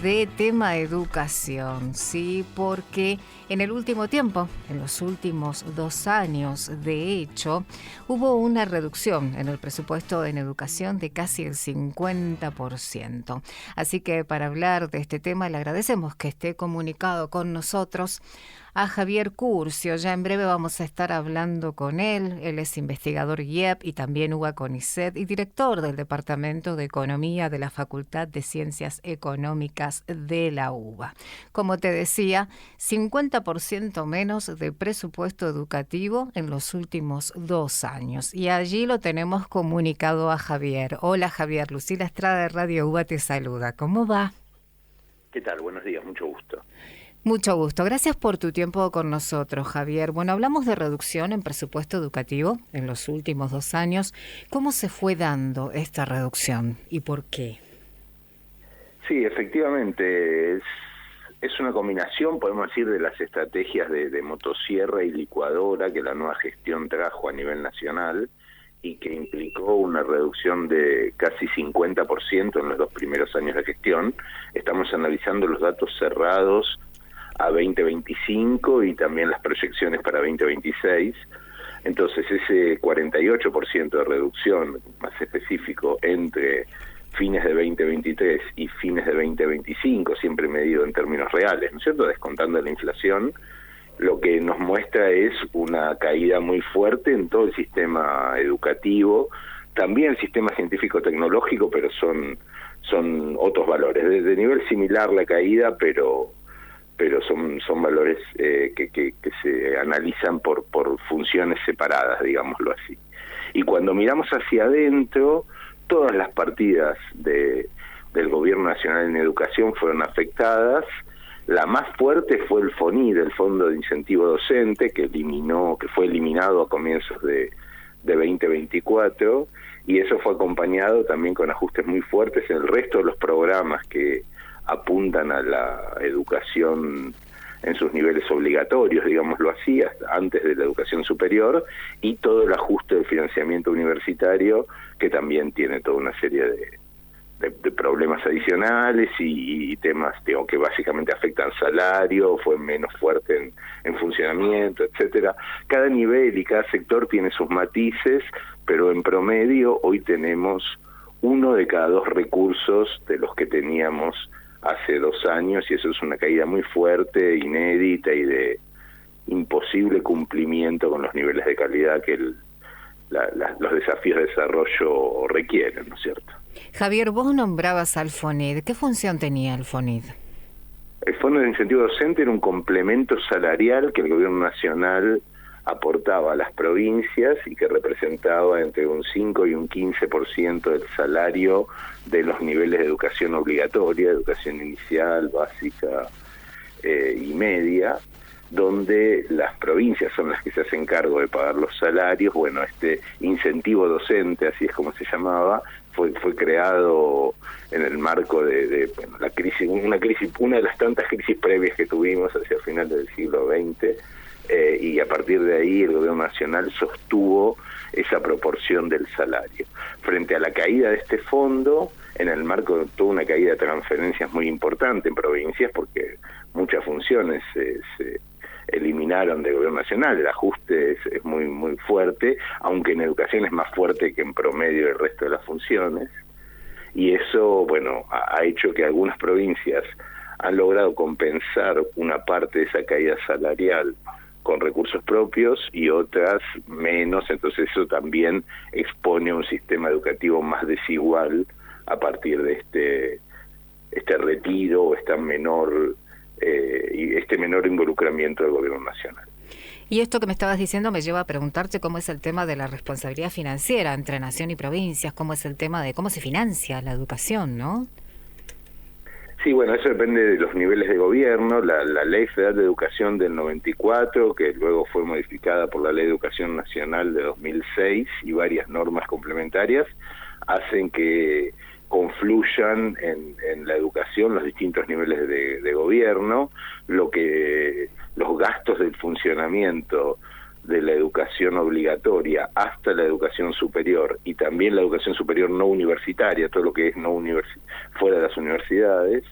De tema educación, sí, porque en el último tiempo, en los últimos 2 años, de hecho, hubo una reducción en el presupuesto en educación de casi el 50%. Así que para hablar de este tema le agradecemos que esté comunicado con nosotros a Javier Curcio. Ya en breve vamos a estar hablando con él. Él es investigador IEP y también UBA CONICET y director del Departamento de Economía de la Facultad de Ciencias Económicas de la UBA. Como te decía, 50% menos de presupuesto educativo en los últimos 2 años. Y allí lo tenemos comunicado a Javier. Hola Javier, Lucila Estrada de Radio UBA te saluda. ¿Cómo va? ¿Qué tal? Buenos días, mucho gusto. Mucho gusto. Gracias por tu tiempo con nosotros, Javier. Bueno, hablamos de reducción en presupuesto educativo en los últimos 2 años. ¿Cómo se fue dando esta reducción y por qué? Sí, efectivamente, es una combinación, podemos decir, de las estrategias de motosierra y licuadora que la nueva gestión trajo a nivel nacional y que implicó una reducción de casi 50% en los 2 primeros años de gestión. Estamos analizando los datos cerrados a 2025 y también las proyecciones para 2026. Entonces ese 48% de reducción, más específico, entre fines de 2023 y fines de 2025, siempre medido en términos reales, ¿no es cierto?, descontando la inflación, lo que nos muestra es una caída muy fuerte en todo el sistema educativo, también el sistema científico-tecnológico, pero son otros valores. De nivel similar la caída, pero son valores que se analizan por funciones separadas, digámoslo así. Y cuando miramos hacia adentro, todas las partidas del Gobierno Nacional en Educación fueron afectadas. La más fuerte fue el FONID, el Fondo de Incentivo Docente, que fue eliminado a comienzos de 2024, y eso fue acompañado también con ajustes muy fuertes en el resto de los programas que apuntan a la educación en sus niveles obligatorios, digámoslo así, hasta antes de la educación superior, y todo el ajuste del financiamiento universitario, que también tiene toda una serie de problemas adicionales y temas que básicamente afectan salario, fue menos fuerte en funcionamiento, etcétera. Cada nivel y cada sector tiene sus matices, pero en promedio hoy tenemos 1 de cada 2 recursos de los que teníamos hace 2 años, y eso es una caída muy fuerte, inédita y de imposible cumplimiento con los niveles de calidad que los desafíos de desarrollo requieren, ¿no es cierto? Javier, vos nombrabas al FONID. ¿Qué función tenía el FONID? El Fondo de Incentivo Docente era un complemento salarial que el Gobierno Nacional aportaba a las provincias y que representaba entre un 5 y un 15% del salario de los niveles de educación obligatoria, educación inicial, básica y media, donde las provincias son las que se hacen cargo de pagar los salarios. Bueno, este incentivo docente, así es como se llamaba, fue creado en el marco de la crisis, una de las tantas crisis previas que tuvimos hacia el final del siglo XX, y a partir de ahí el Gobierno Nacional sostuvo esa proporción del salario. Frente a la caída de este fondo, en el marco de toda una caída de transferencias muy importante en provincias, porque muchas funciones se eliminaron del Gobierno Nacional, el ajuste es muy muy fuerte, aunque en educación es más fuerte que en promedio el resto de las funciones, y eso, bueno, ha hecho que algunas provincias han logrado compensar una parte de esa caída salarial con recursos propios y otras menos. Entonces eso también expone un sistema educativo más desigual a partir de este retiro o este menor involucramiento del Gobierno Nacional. Y esto que me estabas diciendo me lleva a preguntarte cómo es el tema de la responsabilidad financiera entre nación y provincias, cómo es el tema de cómo se financia la educación, ¿no? Sí, bueno, eso depende de los niveles de gobierno. La Ley Federal de Educación del 94, que luego fue modificada por la Ley de Educación Nacional de 2006 y varias normas complementarias, hacen que confluyan en la educación los distintos niveles de gobierno, los gastos del funcionamiento de la educación obligatoria hasta la educación superior y también la educación superior no universitaria, todo lo que es fuera de las universidades,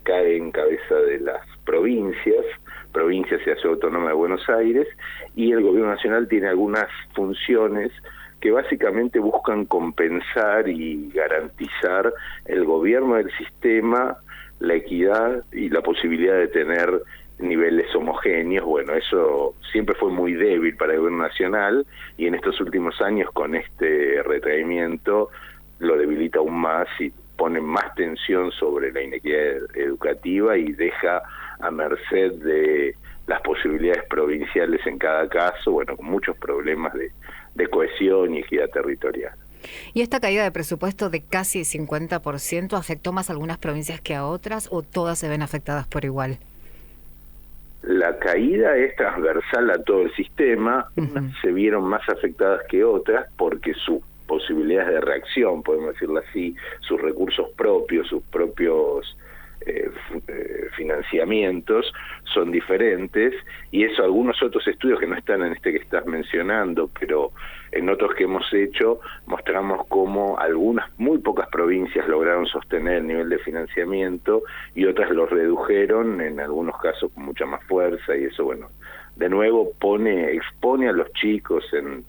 cae en cabeza de las provincia se hace autónoma de Buenos Aires, y el gobierno nacional tiene algunas funciones que básicamente buscan compensar y garantizar el gobierno del sistema, la equidad y la posibilidad de tener niveles homogéneos. Bueno, eso siempre fue muy débil para el gobierno nacional, y en estos últimos años con este retraimiento lo debilita aún más y pone más tensión sobre la inequidad educativa y deja a merced de las posibilidades provinciales en cada caso, bueno, con muchos problemas de cohesión y equidad territorial. ¿Y esta caída de presupuesto de casi 50% afectó más a algunas provincias que a otras, o todas se ven afectadas por igual? La caída es transversal a todo el sistema. Unas se vieron más afectadas que otras porque sus posibilidades de reacción, podemos decirlo así, sus recursos propios, sus propios financiamientos son diferentes, y eso algunos otros estudios que no están en este que estás mencionando, pero en otros que hemos hecho, mostramos cómo algunas, muy pocas provincias lograron sostener el nivel de financiamiento y otras lo redujeron, en algunos casos con mucha más fuerza, y eso, bueno, de nuevo expone a los chicos en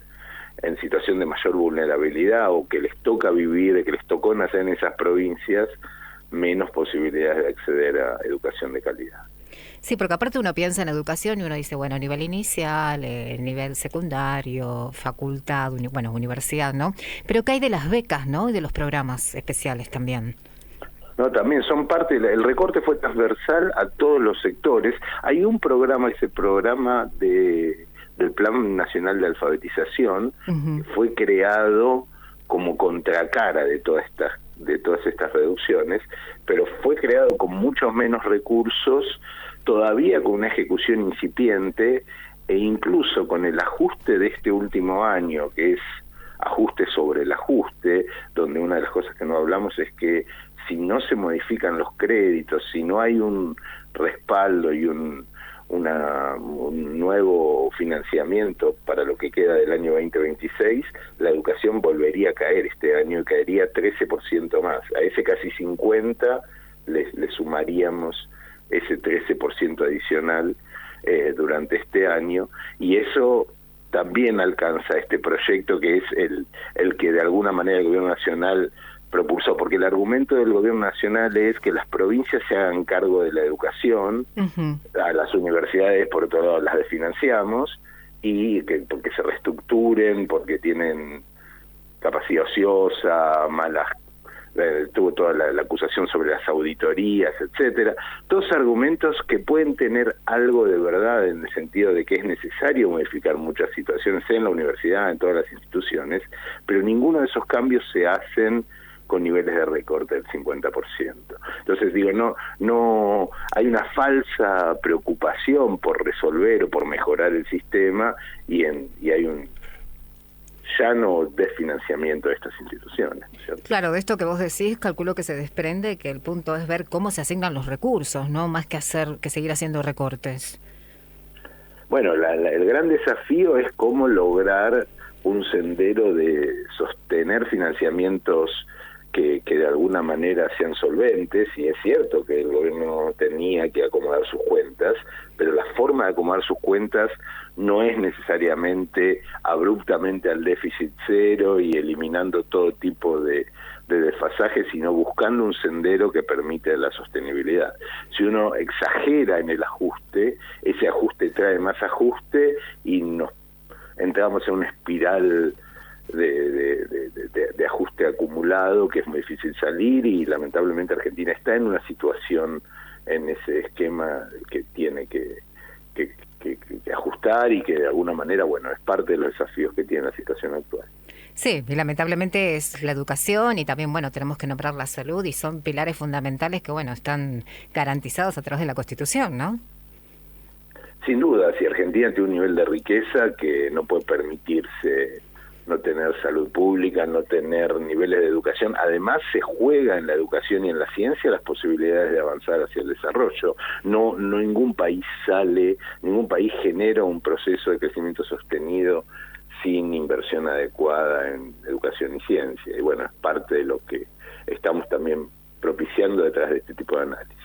situación de mayor vulnerabilidad, o que les toca vivir, que les tocó nacer en esas provincias, menos posibilidades de acceder a educación de calidad. Sí, porque aparte uno piensa en educación y uno dice, bueno, nivel inicial, nivel secundario, facultad, universidad, ¿no? Pero ¿qué hay de las becas, no? Y de los programas especiales también. No, también son parte, el recorte fue transversal a todos los sectores. Hay un programa, ese programa del Plan Nacional de Alfabetización, que fue creado como contracara de todas estas reducciones, pero fue creado con muchos menos recursos, todavía con una ejecución incipiente, e incluso con el ajuste de este último año, que es ajuste sobre el ajuste, donde una de las cosas que no hablamos es que si no se modifican los créditos, si no hay un respaldo y un nuevo financiamiento para lo que queda del año 2026, la educación volvería a caer este año y caería 13% más. A ese casi 50% le sumaríamos ese 13% adicional durante este año, y eso también alcanza este proyecto, que es el que de alguna manera el gobierno nacional propulsó, porque el argumento del gobierno nacional es que las provincias se hagan cargo de la educación, a las universidades por otro lado las desfinanciamos, y que porque se reestructuren, porque tienen capacidad ociosa, tuvo toda la acusación sobre las auditorías, etcétera. Todos argumentos que pueden tener algo de verdad, en el sentido de que es necesario modificar muchas situaciones en la universidad, en todas las instituciones, pero ninguno de esos cambios se hacen con niveles de recorte del 50%. Entonces digo, no hay una falsa preocupación por resolver o por mejorar el sistema, y hay un llano desfinanciamiento de estas instituciones, ¿cierto? Claro, de esto que vos decís, calculo que se desprende que el punto es ver cómo se asignan los recursos, no más que seguir haciendo recortes. Bueno, el gran desafío es cómo lograr un sendero de sostener financiamientos que de alguna manera sean solventes, y es cierto que el gobierno tenía que acomodar sus cuentas, pero la forma de acomodar sus cuentas no es necesariamente abruptamente al déficit cero y eliminando todo tipo de desfasajes, sino buscando un sendero que permite la sostenibilidad. Si uno exagera en el ajuste, ese ajuste trae más ajuste y nos entramos en una espiral de ajuste acumulado que es muy difícil salir, y lamentablemente Argentina está en una situación en ese esquema que tiene que ajustar, y que de alguna manera, bueno, es parte de los desafíos que tiene la situación actual. Sí, y lamentablemente es la educación, y también, bueno, tenemos que nombrar la salud, y son pilares fundamentales que, bueno, están garantizados a través de la Constitución, ¿no? Sin duda, si Argentina tiene un nivel de riqueza que no puede permitirse no tener salud pública, no tener niveles de educación. Además, se juega en la educación y en la ciencia las posibilidades de avanzar hacia el desarrollo. No ningún país genera un proceso de crecimiento sostenido sin inversión adecuada en educación y ciencia. Y bueno, es parte de lo que estamos también propiciando detrás de este tipo de análisis.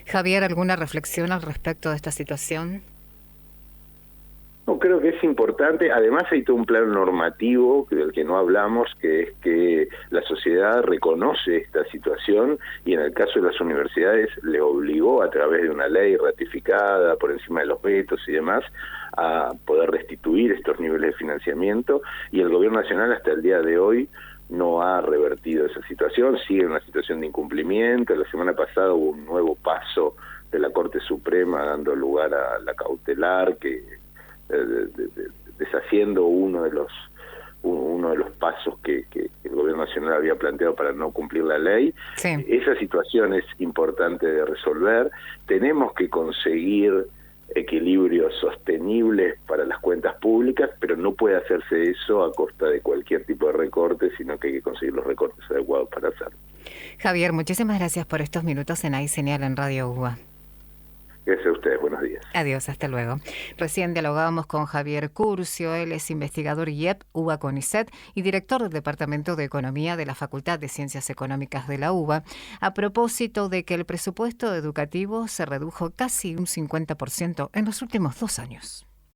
Javier, ¿alguna reflexión al respecto de esta situación? No, creo que es importante. Además hay todo un plano normativo del que no hablamos, que es que la sociedad reconoce esta situación y en el caso de las universidades le obligó a través de una ley ratificada por encima de los vetos y demás a poder restituir estos niveles de financiamiento, y el gobierno nacional hasta el día de hoy no ha revertido esa situación, sigue en una situación de incumplimiento. La semana pasada hubo un nuevo paso de la Corte Suprema dando lugar a la cautelar, que deshaciendo uno de los pasos que el gobierno nacional había planteado para no cumplir la ley. Sí. Esa situación es importante de resolver. Tenemos que conseguir equilibrios sostenibles para las cuentas públicas, pero no puede hacerse eso a costa de cualquier tipo de recorte, sino que hay que conseguir los recortes adecuados para hacerlo. Javier, muchísimas gracias por estos minutos en iSeñal en Radio UBA. Gracias a ustedes, buenos días. Adiós, hasta luego. Recién dialogábamos con Javier Curcio, él es investigador IEP, UBA CONICET y director del Departamento de Economía de la Facultad de Ciencias Económicas de la UBA, a propósito de que el presupuesto educativo se redujo casi un 50% en los últimos 2 años.